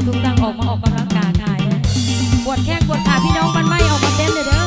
ทุกทางออกมาออกกำลังกายปวดแข้งปวดขาพี่น้องมันไม่ออกมาเต้นเลยเด้อ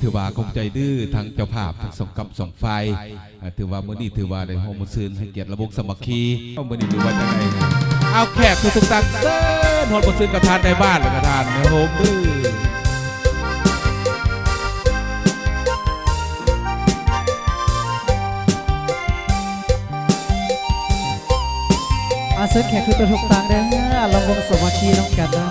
ถือว่าคงใจดื้อทางเจ้าภาพทั้งสองกำสองไฟถือว่าเมื่อนี้ถือว่าได้ห้องมุสลิมให้เกียรติระบบสมัคคีเมื่อนี้ถือว่าจะไงเอาแขกทุกๆตักเต้นห้องมุสลิมกระทานในบ้านและกระทานในโฮมดื้ออาศัยแขกคือตัวทุกตังเด้อลองวงสมัคคีน้องกันนะ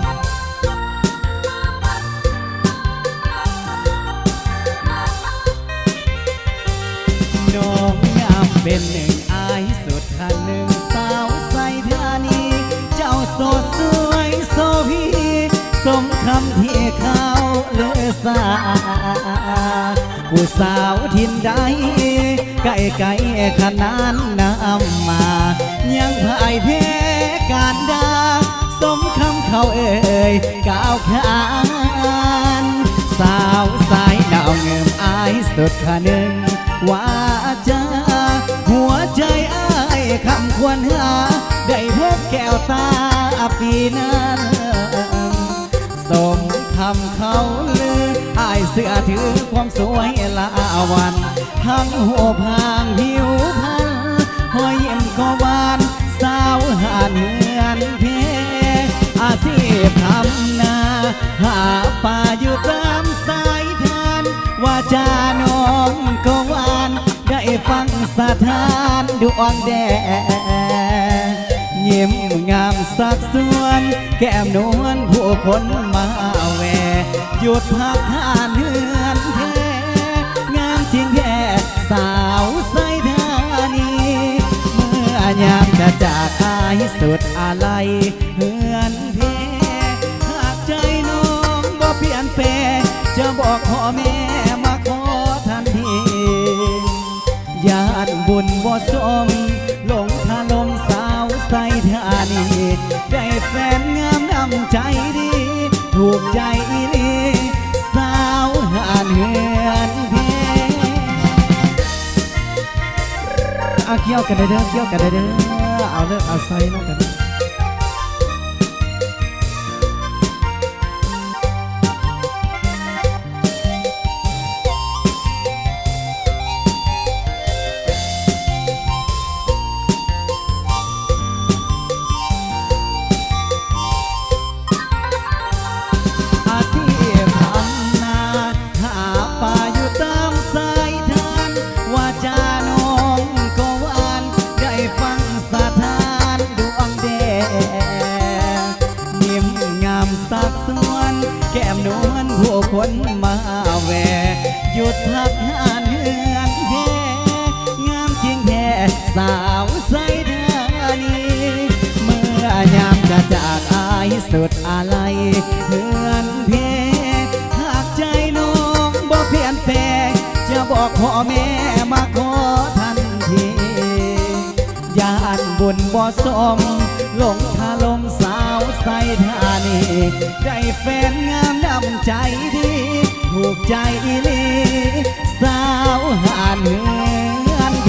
น้องงามเป็นหนึ่งอายสุดคันหนึ่งสาวใสธานีเจ้าโสดสวยโซพีสมคำที่เขาเลือสาผู้สาวทินใดไก่ไก่ขนานน้ำมายังพ่ายแพ้การด่าสมคำเขาเอ่ยก้าวขานสาวสายดาวเงิมอายสุดขาหนึ่งว่าจะหัวใจอ้ายคำควรหาได้พบแก้วตาปีนั้นสมคำเขาลืออ้ายเสื้อถือความสวยละวันทั้งหัวพางหิว วานสาวหานเฮือนเพอาชีพทำนาหาป่าอยู่ตามสายทานว่าจาน้องก็หวานได้ฟังสถานดวงแดงยิ้มงามสักส่วนแก้มนวลผู้คนมาแวหยุดพักหานเฮือนเพงามจริงแท้สาวไซธานีเมื่อยามจะจากอายสุดอะไรเฮือนเพหากใจน้องบ่เปลี่ยนแปลงจะบอกพ่อแม่มาขอทันทีญาติบุญบ่สมหลงทะลมสาวไซธานีได้แฟนงามนำใจดีถูกใจอีหลีสาวหานเฮือนเพเอาเกี่ยวกันเด้อเกี่ยวกันเด้อเอาเลิกเอาไซน้องกันแก้มนวลผู้คนมาแวหยุดพักหานเฮือนเพงามจริงแท้สาวไซธานีเมื่อยามจะจากอายสุดอะไรเฮือนเพหากใจน้องบ่เปลี่ยนแปลงจะบอกพ่อแม่มาขอทันทีญาติบุญบ่สมหลงทะลมสาวไซธานีได้แฟนงามนำใจดีถูกใจอีหลีสาวหานเฮือนเพ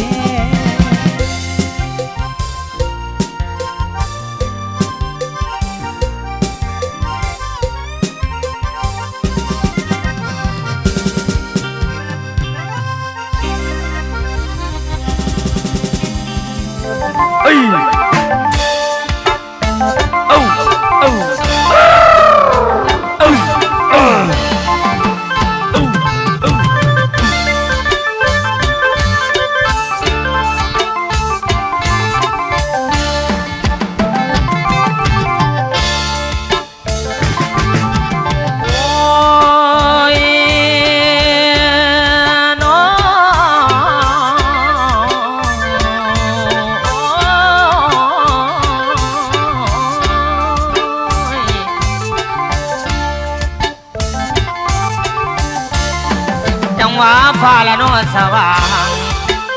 ฟ้าละนอนสว่าง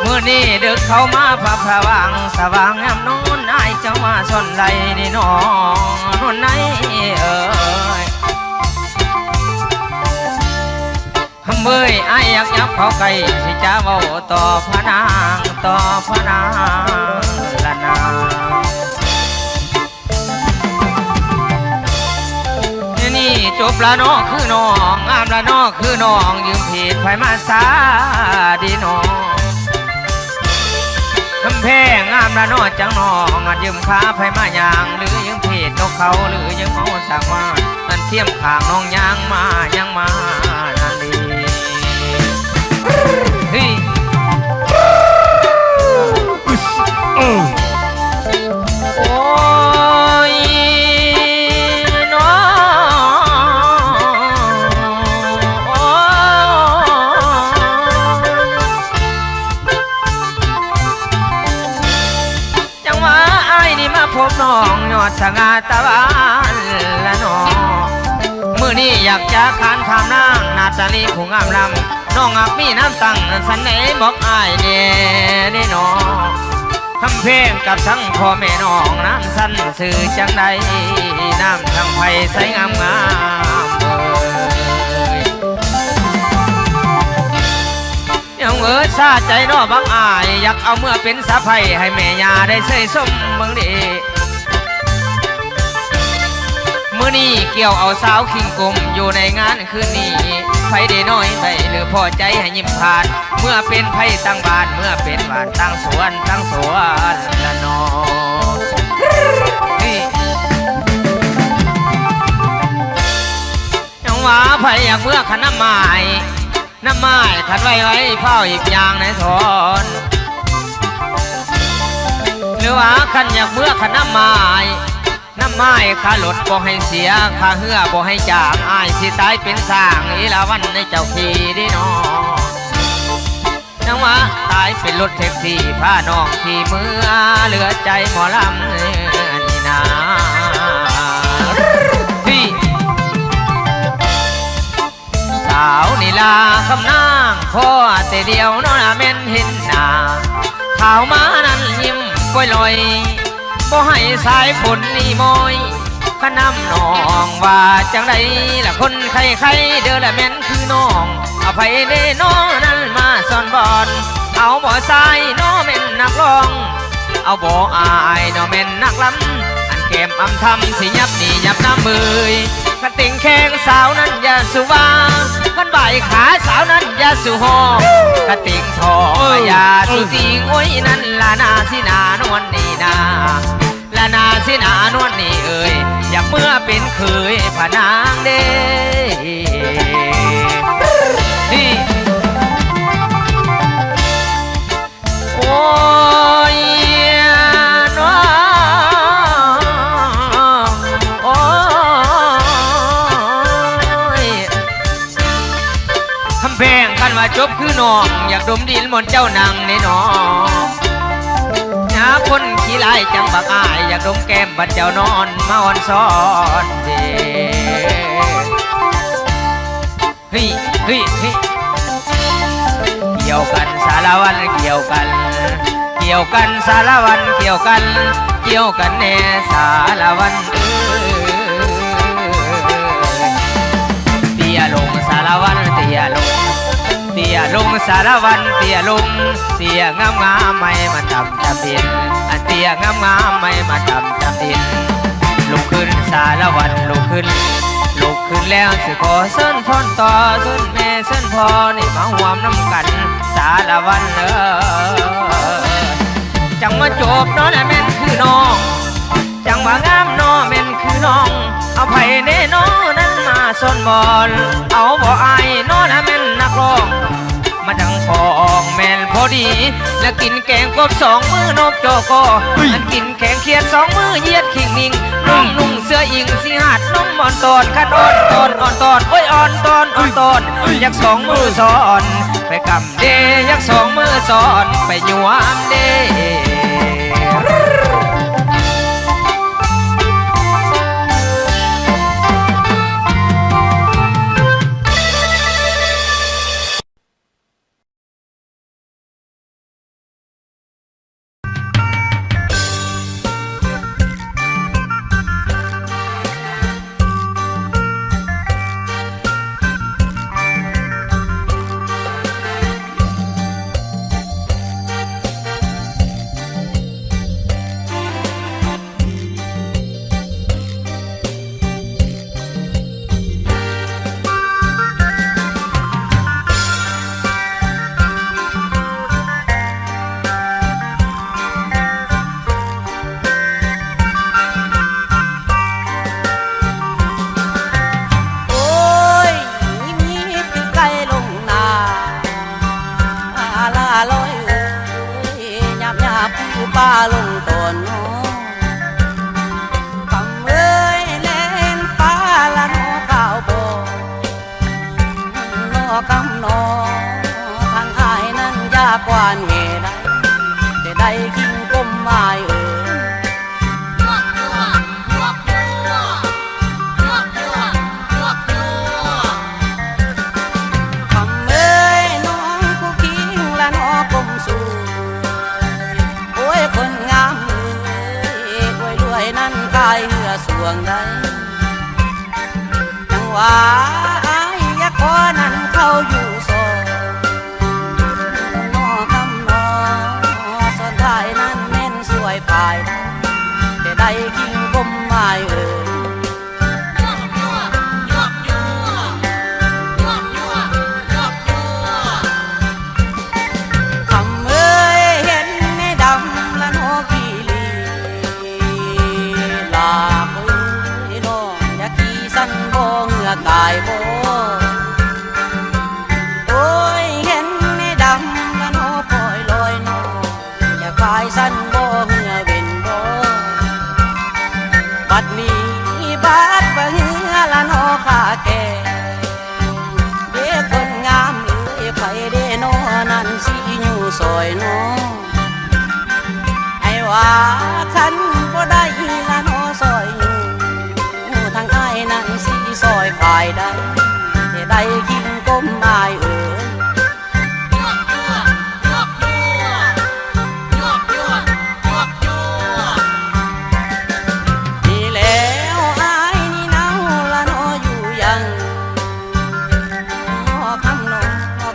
มื้อนี้ดึกเข้ามาพระพระวังสว่างงามนูนนายเจ้ามาสนไหลนี่น้องนุ่นไหนเอ่ยเมื่อยไอ้ยักยับเข้าไกลสิจะเว้าต่อพระนางต่อพระนางละนางนี่จบละน้องคือน้องงามละน้องคือน้องยืมผิดไฟมาสาดีน้องคำแพงงามละน้องจังน้องยืมขาไฟมาย่างหรือยืมผิดนกเขาหรือยืมเมาสักว่าอันเทียมข้างน้องย่างมานั่นดีเฮ้ยโอ้ยพบน้องยอดสง่าตะวันละน้องมื้อนี้อยากจะขานคำนางนาตาลีผู้งามลำน้องอักมีน้ำตั้งสันไหนบอกอ้ายเนี่ยน้องคำเพลงกับทั้งพ่อแม่น้องน้ำสั้นสื่อจังใดน้ำทั้งไผ่ใสงามยังซาใจน้อบักอายอยากเอาเมื่อเป็นสะใภ้ให้แม่ยาได้เสยสมเมืองดีมื้อนี้เกี่ยวเอาสาวขิงกลมอยู่ในงานคืนนี้ ไผได้น้อยไปหรือพอใจให้ยิ้มผ่าน เมื่อเป็นไผตั้งบ้านเมื่อเป็นบ้านตั้งสวนละนอนี่ยังว่าไผอยากเมื่อขันน้ำไม้ขัดไว้เฝ้าอีกอย่างในทอนหรือว่าขันอยากเมื่อขันน้ำไม้ข้ารถบ่ให้เสียข้าเหือบ่ให้จากอ้ายสิตายเป็นสร้างอีละวันในเจ้าขี่ดิน้องยังว่าตายเป็นรถแท็กซี่พาน้องที่เมื่อเหลือใจหมอลำนี่นะพี่สาวนี่ลาคำนางพ่อแต่เดียวน้องเม่นเห็นหน้าข่าวมานั้นยิ้มปล่อยลอยบ่ให้สายฝนนี่มอยขนำน้องว่าจังใดละคนใครเด้อละแม่นคือน้องอภัยเด้น้องนั้นมาซ่อนบอนเอาบ่สายน้องแม่นนักร้องเอาบ่อายน้องแม่นนักลำอันแก้มอำทำสิยับนี่ยับน้ำมือกระติ่งแข้งสาวนั้นอย่าสุวาขันใบขาสาวนั้นอย่าสุหอกระติ่งทองอย่าสุติงโอ้ยนั่นละนาสินานวลนี่นาละนาสินานวลนี่เอ่ยอยากเมื่อเป็นเคยผานางเด้นี่โอ้ยน้องโอ้ยคำแพงกันว่าจบคือน้องอยากดมดินบนเจ้านางในน้องคนขี้ไล่จังบักอายอยากดมแก้มบัดเจ้านอนมาอ่อนซ้อนเดเฮ้ยเกี่ยวกันสารวันเกี่ยวกันสารวันเกี่ยวกันแน่สารวันเตี้ยลงสารวันเตี้ยลงสารวันเตี้ยลงเตี้ยงามไม่มาจำดินอันเตี้ยงามไม่มาจำดินลุกขึ้นสารวันลุกขึ้นแล้วสิขอเส้นพรต่อเส้นแม่เส้นพ่อนี่มาห่วมน้ำกันสารวันจังมาจบน้องแม่นคือน้องจังว่างามน้องแม่นคือน้องเอาไผ่เน่น้องนั้นมาซ่อนบอลเอาบ่อายน้องแม่นนักร้องมาดังฟองแม่นพอดีและกินแกงกบสองมือนกโจโกอันกินแข็งเคียดสองมือเยียดขิงนิ่งนุ่งเสื้ออิงสีหัดน้องมอนตอนขัดอ่อนโอ้ยอ่อนตอนอยากสองมือสอนไปกำเดอยากสองมือสอนไปหยวมเดป้าลงตนคำเอ้ยเล่นป้าละนอข้าวโบนอคำนอทางอายนั้นยากกว่าเหตุแต่ได้กินก้มไม้คำเอ้ยน้องผู้คิงละนอกลมสู่คนงามรวยนั้นกายเหือสวงได้จังหวะอายอยากขอนั้นเข้าอยู่โซนอคำนอส่วนท้ายนั้นแม่นสวยปลายแต่ได้กินก้มไม้ค ซอยน้องไอ้ว่าคันบ่ได้ละน้อซอยอยู่ทางอ้ายนั้นสิซอยภายได้ให้ได้กินก้มอายเอ๋ยนี่แล้วอ้ายนี่เนาละน้ออยู่ยังน้อคำน้อ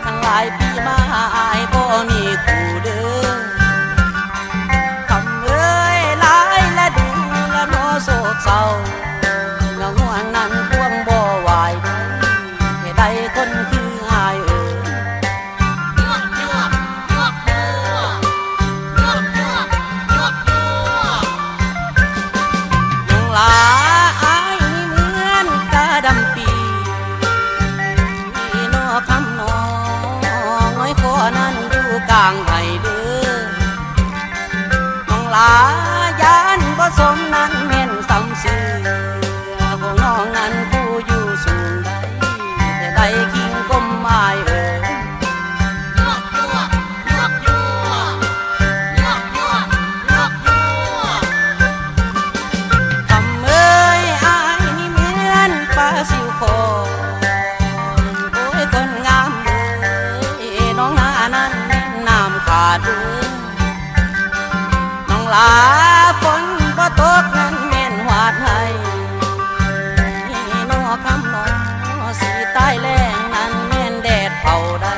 ทั้งหลายปีมาอายบ่มีคู่เด้อคำเอ้ยหลายและดูละน้อโศกเศร้าเงาห่วงนั้นพวงบ่ไหวได้ให้ได้คนคืออายเอ๋ยน้องหลาอายนี่เหมือนกาดำปีพี่น้อคำน้องไว้ขอนั้นอยู่กลางไห้เด้อน้องหลายานบ่สมนั้นแม่นซ้ำซื่อพวกน้องนั้นผู้อยู่สูงได้แต่ได้คิงก้มอายเอ๋ยคำเอ้ยอายนี่เหมือนปลาสิวคอโอ้ยคนงามเอ้ยน้องหน้านั้นแม่นน้ำขาดเด้อน้องหลาฝนบ่ตกนั้นแม่นหวาดให้น้อคำน้อสีใต้แรงนั้นแม่นแดดเผาได้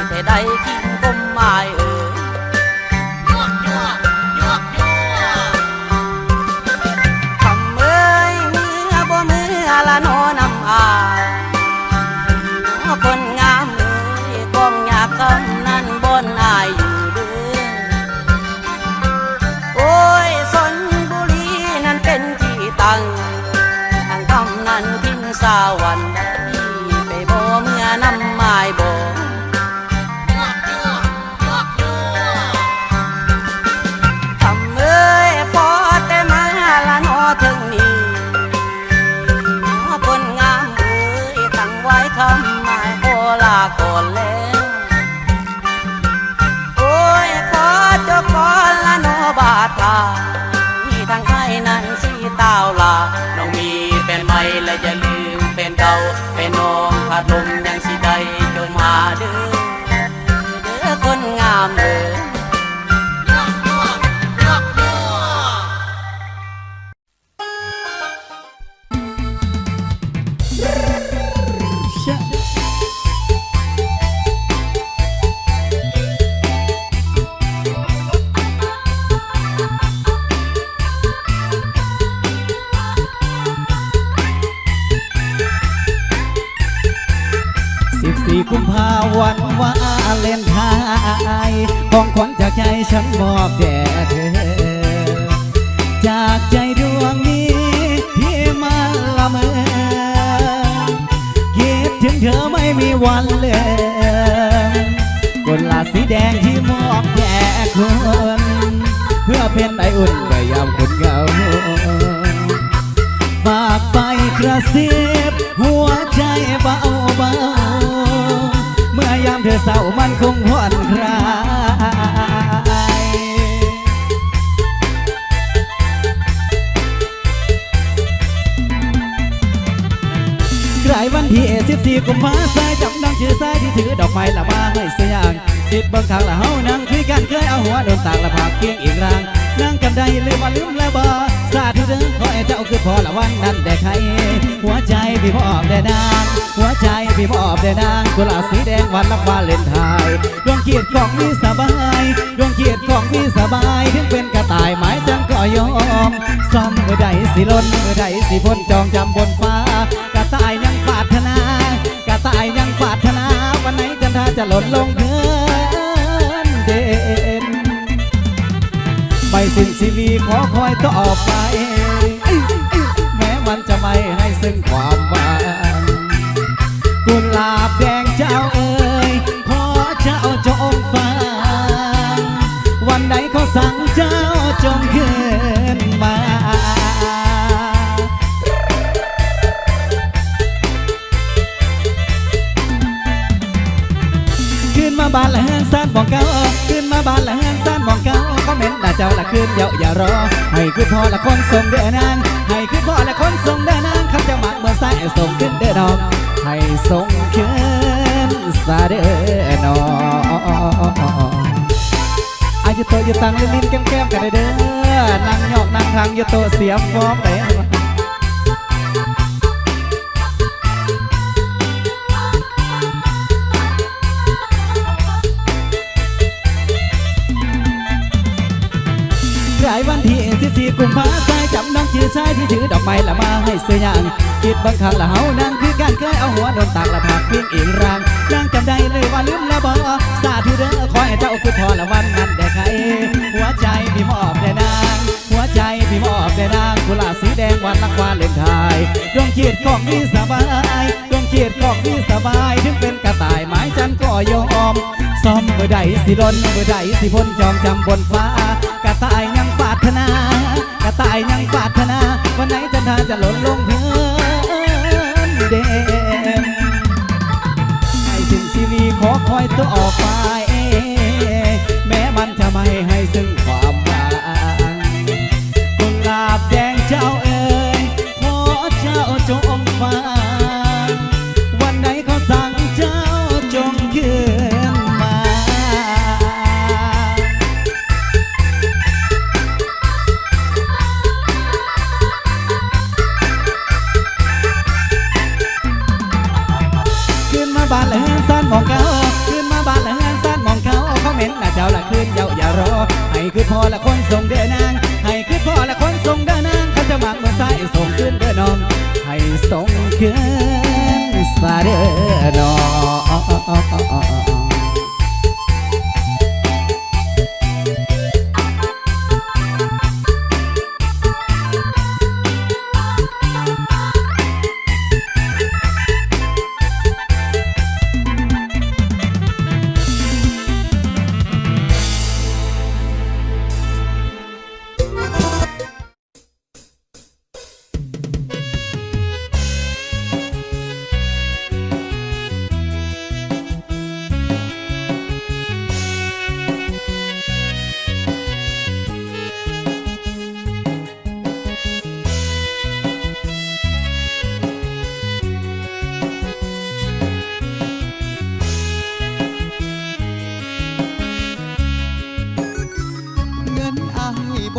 แต่ได้คิงก้มอายเอ๋ยคำเอ้ยเมื่อบ่เมื่อละน้อนำอายน้อคนงามเอ้ยก้องอยากคำนั้นบนอายอยู่เด้อโอ้ยสนบุรีนั้นเป็นที่ตั้งทางคำนั้นทิ้งสาวันได้ไปบ่เมื่อนำไม้บ่คำเอ้ยพอแต่มาละน้อถึงนี้น้อคนงามเอ้ยตั้งไว้คำหมายโอลาก่อนแล้วโอ้ยขอเจ้าก่อนละน้อบาทาที่ทางไอ้นั้นสีตาวลาน้องมีเป็นไหมและอย่าลืมเป็นเก่าเป็นน้องพัดลมยังสิได้จงมาเด้อเด้อคนงามเอ้ย14 กุมภาวันวาเลนไทน์ของขวัญจากใจฉันมอบแด่เธอ จากใจดวงนี้ที่มาละเมอคิดถึงเธอไม่มีวันเลยกุหลาบสีแดงที่มอบแด่คนเพื่อเป็นไออุ่นในยามคนเหงาฝากไปกระซิบหัวใจเบาเบาเมื่อยามเธอเศร้ามันคงผ่อนคลายใกล้วันที่14 กุมภาพันธ์จำดังชื่อสายที่ถือดอกไม้ละมาให้เสียงติดเบิ่งทางละเฮานั่งคุยกันเคยเอาหัวโดนตากละผากเพียงอีกรางนั่งกันได้ลืมว่าลืมแล้วบ่สาธุเด้อขอให้เจ้าคือพอละวันนั้นได้ใครหัวใจพี่มอบได้นางหัวใจพี่มอบได้นางกุหลาบสีแดงวันรับวาเลนไทน์ดวงเกียรติของพี่สบายดวงเกียรติของพี่สบายถึงเป็นกระต่ายหมายจันก็ยอมซ่อมเมื่อใดสิล้นเมื่อใดสิพ้นจองจำบนฟ้ากระต่ายยังปรารถนากระต่ายยังปรารถนาวันไหนจันทราจะหล่นลงเกินเด่นใบสิ้นชีวีขอคอยต่อไปแม้มันจะไม่ให้ซึ่งความหวังกุหลาบแดงเจ้าเอ๋ยขอเจ้าจงฟังวันไหนเขาสั่งเจ้าจงคืนมาคืนมาบ้านแล้ว นซ่านมองเก่าขึ้นมาบ้านละเฮือนซ่านมองเก่าคอมเมนต์ด่าเจ้าละคืนเยาอย่ารอให้คือพ่อละคนส่งเด้อนางให้คือพ่อละคนส่งเด้อนางคำจะมักเมื่อใส่ส่งขึ้นเด้อดอกให้ส่งขึ้นซาเด้อน้องอายุโตอยู่ตังลิ้นแก้มกันเด้อนางหยอกนางทางอยู่โตเสียฟอร์มได้หลายวันที่14 กุมภาพันธ์จับน้องชื่อชายที่ถือดอกไม้ละมาให้เสียอย่างคิดบางครั้งละเฮานั่งคือการเคยเอาหัวโดนตากละผักเพียงอีกรางยังจำได้เลยว่าลืมแล้วบ่สาธุเด้อขอให้เจ้าคือพอละวันนั้นได้ใครหัวใจพี่มอบแด่นางหัวใจพี่มอบแด่นางกุหลาบสีแดงวันละควาเล่นทายดวงจิตของพี่สบายดวงจิตของพี่สบายถึงเป็นกระต่ายไม้จันก็ยอมซ้อมเมื่อใดสิดนเมื่อใดสิพ้นจอมจำบนฟ้ากระต่ายยังปรารถนากระต่ายยังปรารถนาวันไหนจันทราจะหล่นลงพื้นเด่นให้ถึงชีวีขอคอยตัวออกไปแม้มันจะไม่ให้ซึ่งความหวังกุหลาบแดงเจ้าเอ๋ยขอเจ้าจงฟังวันไหนขอสั่งเจ้าจงคืนมาบ้านละเฮือนซ่านมองเก่าขึ้นมาบ้านละเฮือนซ่านมองเก่าเขาเม้นหน้าเจ้าละคืนเยาอย่ารอให้คือพ่อละคนส่งเด้อนางให้คือพ่อละคนส่งเด้อนางเขาจะมักเมื่อสายส่งขึ้นเด้อน้องให้ส่งขึ้นซาเด้อน้อง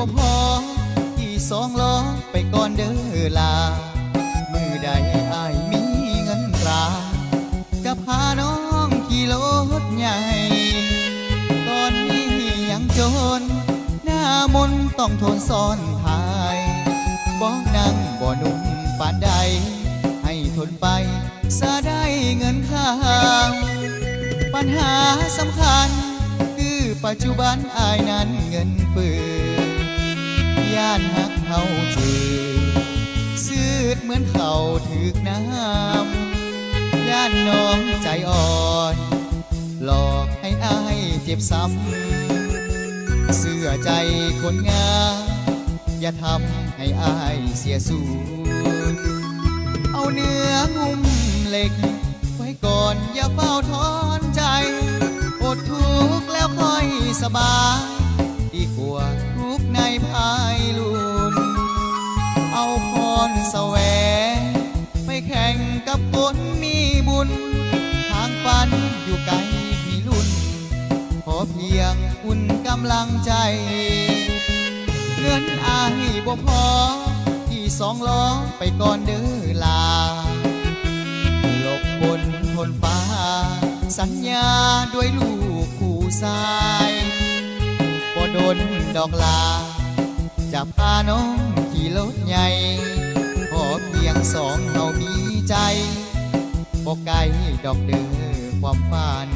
บ่พอที่2 ล้อไปก่อนเด้อลามือใดอ้ายมีเงินตราจะพาน้องขี่รถใหญ่ตอนนี้ยังจนหน้ามนต้องทนซ้อนท้ายบ่นั่งบ่นุ่มปานใดให้ทนไปซะได้เงินข้างปัญหาสำคัญคือปัจจุบันอ้ายนั้นเงินเฟือย่านหักเขาจืดสืดเหมือนเขาถึกน้ำย่านน้องใจอ่อนหลอกให้อ้ายเจ็บซ้ำเสื่อใจคนงามอย่าทำให้อ้ายเสียสูญเอาเนื้อหุ้มเหล็กไว้ก่อนอย่าเฝ้าทอนใจอดทุกข์แล้วค่อยสบายดีกว่าทุกข์ในภายลุนเอาพรแสวงไปแข่งกับคนมีบุญทางฝันอยู่ไกลมีลุ่นขอเพียงอุ่นกำลังใจเงินอ้ายบ่พอที่2 ล้อไปก่อนเด้อลาหลบบนทนฟ้าสัญญาด้วยลูกคู่ชายบ่ดนดอกลาจะพาน้องขี่รถใหญ่ขอเพียง2 เฮามีใจบ่ไกลดอกเด้อความฝัน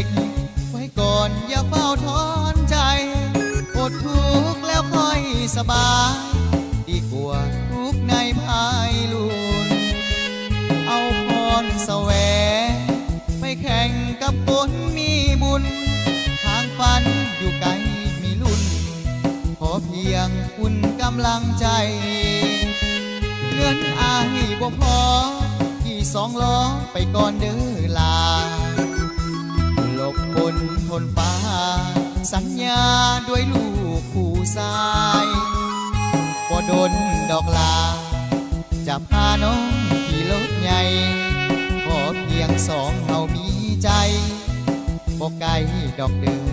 กไว้ก่อน สบายดีกว่าทุกข์ในภายลุนเอาพรแสวงไปแข่งกับคนมีบุญทางฝันอยู่ไกลมีลุ่นขอเพียงคุณกำลังใจเงินอายบ่พอที่สองล้อไปก่อนเด้อลาหลบบนทนฟ้าสัญญาด้วยลูกผู้ชายบ่ดนดอกลาจะพาน้องขี่รถใหญ่ขอเพียงสองเฮามีใจบ่ไกลดอกเด้อ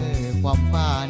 ความฝัน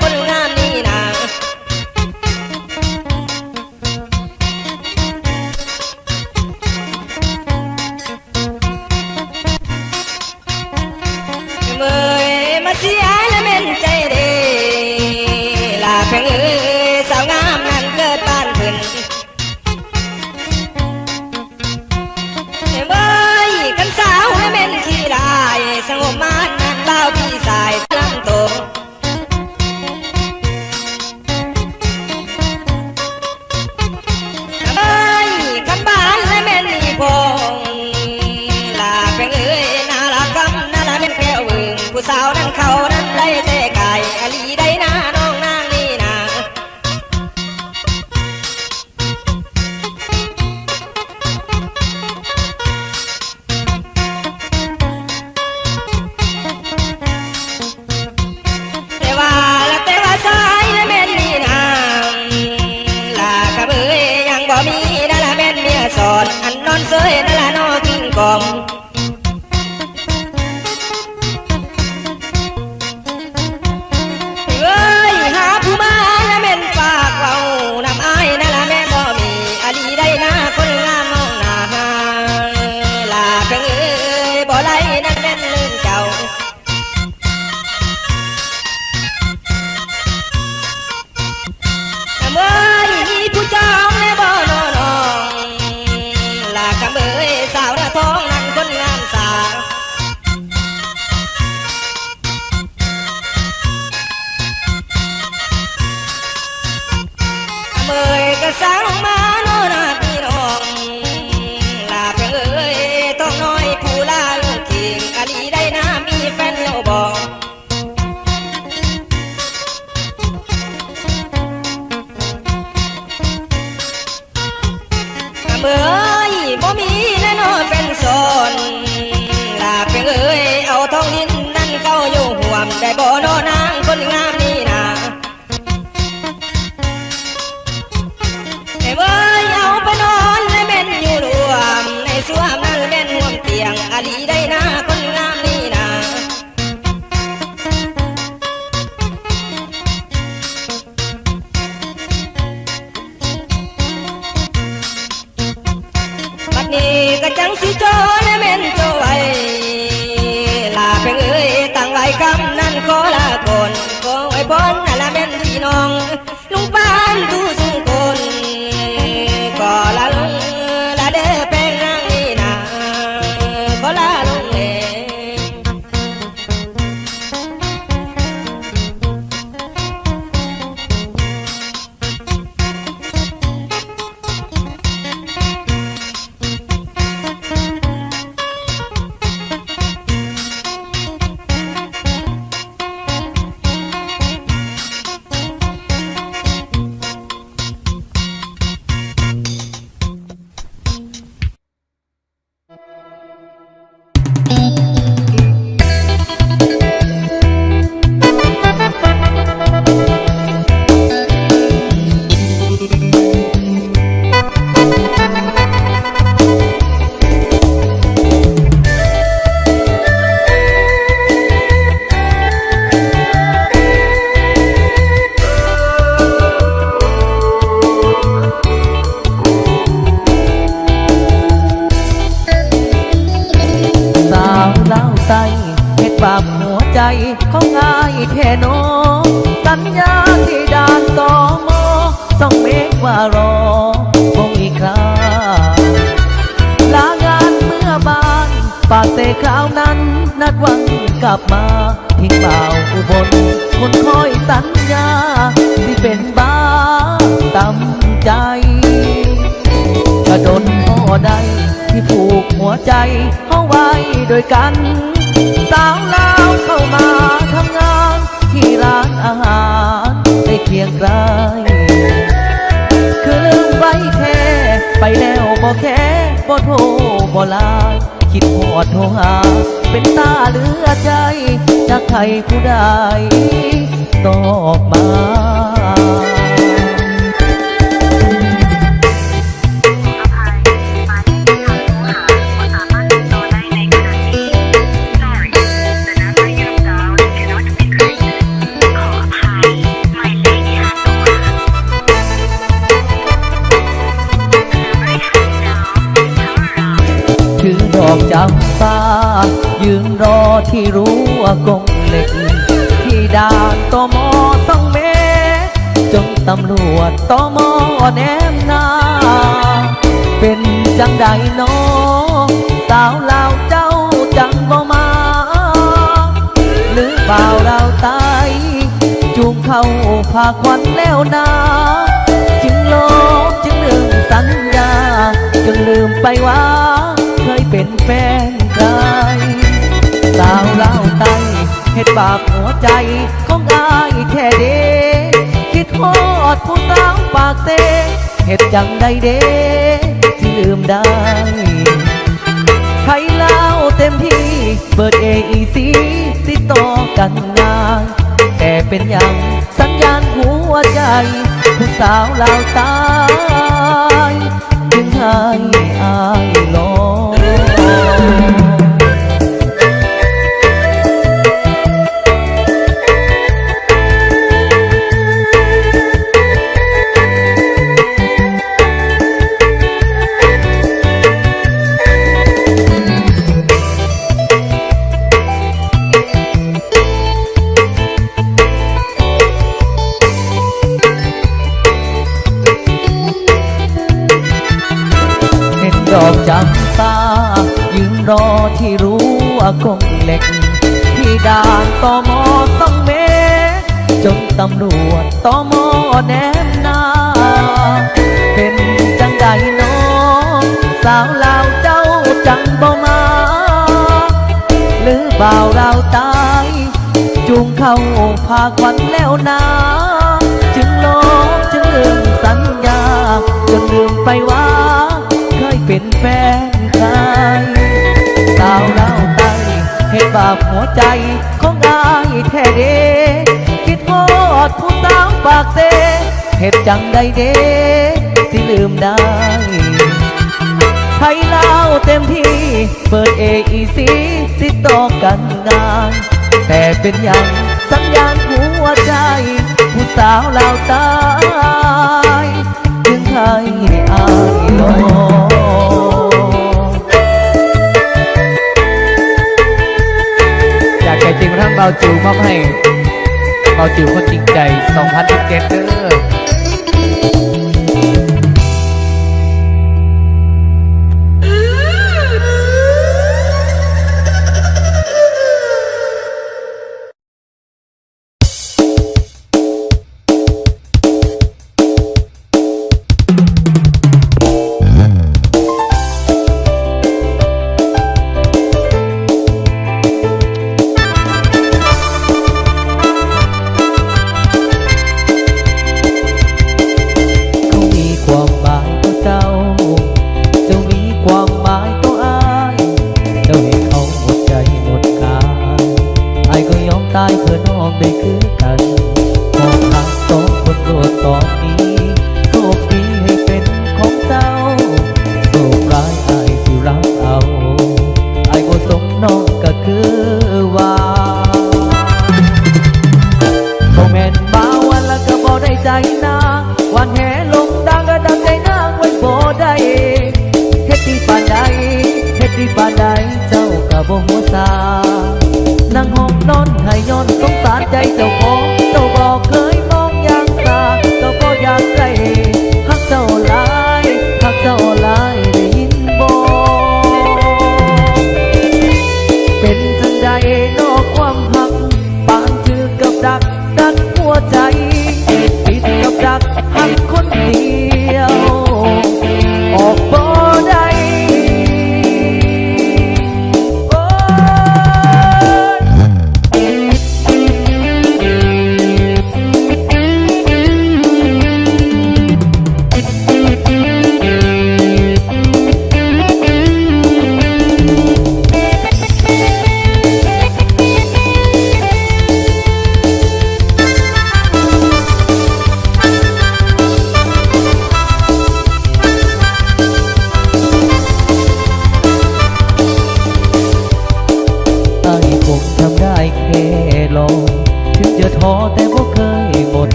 คนงามนี่นาเมื่อมาเสียแล้วเม่นใจเด้ลาเพียงสาวงามนั้นเกิดบ้านเพิ่นเมื่อกันสาวแล้วเม่นขี้ลายสงบมานนั้นเล่าพี่สายลำโตคันบ้านและแม่นนี่พงลาเพียงน่ารักคำน่ารักเป็นแก้วเบิ่งผู้สาวนั้นเขานั้นไล่เตะไก่อลีได้หน้าน้องนางนี่นาแต่ว่าสายและแม่นนี่นาลากระเบยยังบ่มีนั่นละแม่นเมียสอนอันนอนเสยนั่นละนอกินกล่อมเอ้ยหาผู้มาและแม่นฝากเว้านำอ้ายนั่นละแม่บ่มีอลีได้หน้าคนงามน้องนาลาเพิ่งบ่ไล่นั่นแม่นลืมเจ้าเมื่อมีผู้จองและบ่นอน้องลากำเบยสาวหน้าท้องนั้นคนงามสาเมื่อยก็สาวลงมาโน่นนาพี่น้องลาเพิ่งต้องน้อยผู้ลาลูกขิงอลีได้น้ามีแฟนแล้วบอกเมื่อยบ่มีแน่นอนเป็นโซนลาเพียงเอาทองลิ้นนั่นเข้าอยู่ห่วมได้บ่โนนางคนงามนี่นาเมื่อยเอาไปนอนและแม่นอยู่รวมในสวมนั้นแม่นห่วมเตียงอลีได้นาคนงามนี่นาบัดนี้ก็จังสิโจและแม่นโจไว้ลาเพียงตั้งไว้คำนั้นขอลาก่อนขอไว้พรนั่นละแม่นพี่น้องลุงปานทุกคนก็ลาลุงลาเด้อแป้งนางนี่นาก็ลาลุงเองปรับหัวใจเขาง่ายแค่นอสัญญาที่ด่านต่อมอส่องเมฆว่ารอคงอีกคราลางานเมื่อบานปากเตะคราวนั้นนัดวันกลับมาทิ้งเบาอุบลคนคอยสัญญาที่เป็นบ้าตำใจกระดนพ่อใดที่ผูกหัวใจเขาไว้โดยกันสาวลาวเข้ามาทำงานที่ร้านอาหารในเคียงไกลคือลืมไว้แค่ไปแล้วบ่แค่บ่โทรบ่ลาคิดหอดโทรหาเป็นตาเหลือใจจากใครผู้ใดตอบมา ที่รั้วกงเหล็กที่ด่านตม2 เมตรจนตำรวจตมแนมหน้าเป็นจังใดน้องสาวลาวเจ้าจังบ่มาหรือเปล่าเราตายจูงเข้าพาควันแล้วนาจึงลบจึงลืมสัญญาจนลืมไปว่าเคยเป็นแฟนใครสาวลาวไต้เฮ็ดบาปหัวใจของอายแท้เด้คิดฮอดผู้สาวปากเซ่เฮ็ดจังใดเด้ที่ลืมได้ใครเล่าเต็มที่เปิด AEC ติดต่อกันงานแต่เป็นอย่างสัญญาณหัวใจผู้สาวลาวตายจึงให้อายลองดอกจำปายืนรอที่รั้วกงเหล็กที่ด่านตม2 เมตรจนตำรวจตมแนมหน้าเป็นจังใดน้องสาวลาวเจ้าจังบ่มาหรือเปล่าเราตายจูงเข้าพาควันแล้วนาจึงลบจึงลืมสัญญาจนลืมไปว่าเคยเป็นแฟนใครสาวลาวไต้เฮ็ดบาปหัวใจของอายแท้เด้คิดฮอดผู้สาวปากเซ่เฮ็ดจังใดเด้สิลืมได้ให้เล่าเต็มที่เปิด AEC ติดต่อกันงานแต่เป็นอย่างสัญญาณหัวใจผู้สาวลาวใต้จึงให้อายลองจากใจจริงทั้งเบาจิ๋วมอบให้เบาจิ๋วคนจริงใจ2017เด้อ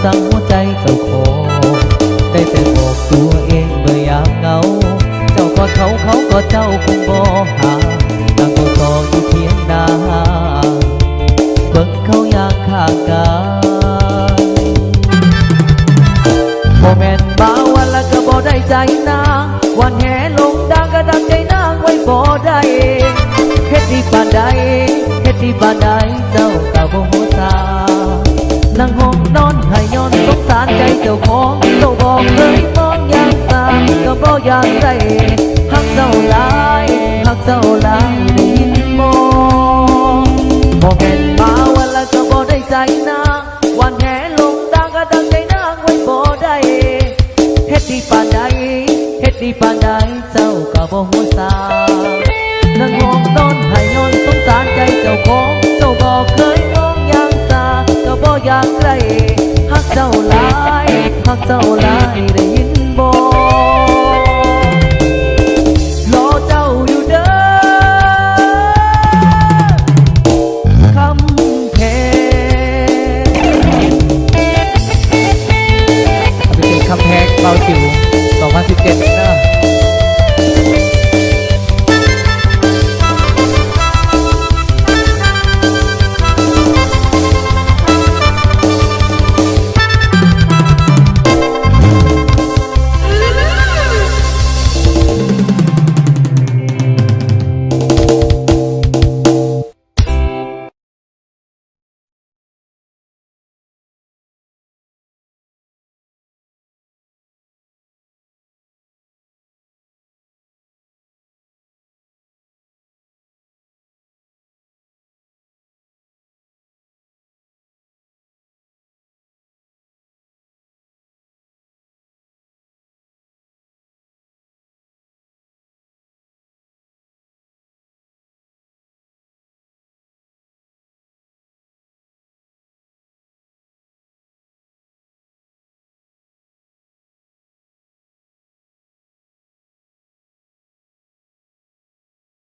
สั่งหัวใจเจ้าของได้แต่บอกตัวเองเมื่อยามเหงาเจ้าก็ อดเขากอดเจ้าคงบ่หาต่างตัวต่ออยู่เพียงนาเบิ่งเขาอย่างข้างกายบ่แม่นบ่าววันละก็บ่ได้ใจนางวันแห่ลงดังก็ดังใจนางไว้บ่ได้เฮ็ดดีปานใดเฮ็ดดีปานใดเจ้าก็บ่ฮู้ตานั่งห้องนอนให้ย้อนสงสารใจเจ้าของเจ้าบอกเคยมองอย่างสาก็บ่อยากได้ฮักเจ้าหลายฮักเจ้าหลายได้ยินบ่บ่แม่นมาวันละก็บ่ได้ใจนางวันแห่ลงดังก็ดังใจนางไว้บ่ได้เฮ็ดดีปานใดเฮ็ดดีปานใดเจ้าก็บ่ฮู้ตานั่งห้องนอนให้ย้อนสงสารใจเจ้าของเจ้าบอกเคยมองอย่างสาก็บ่อยากได้ฮักเจ้าหลายฮักเจ้าหลายได้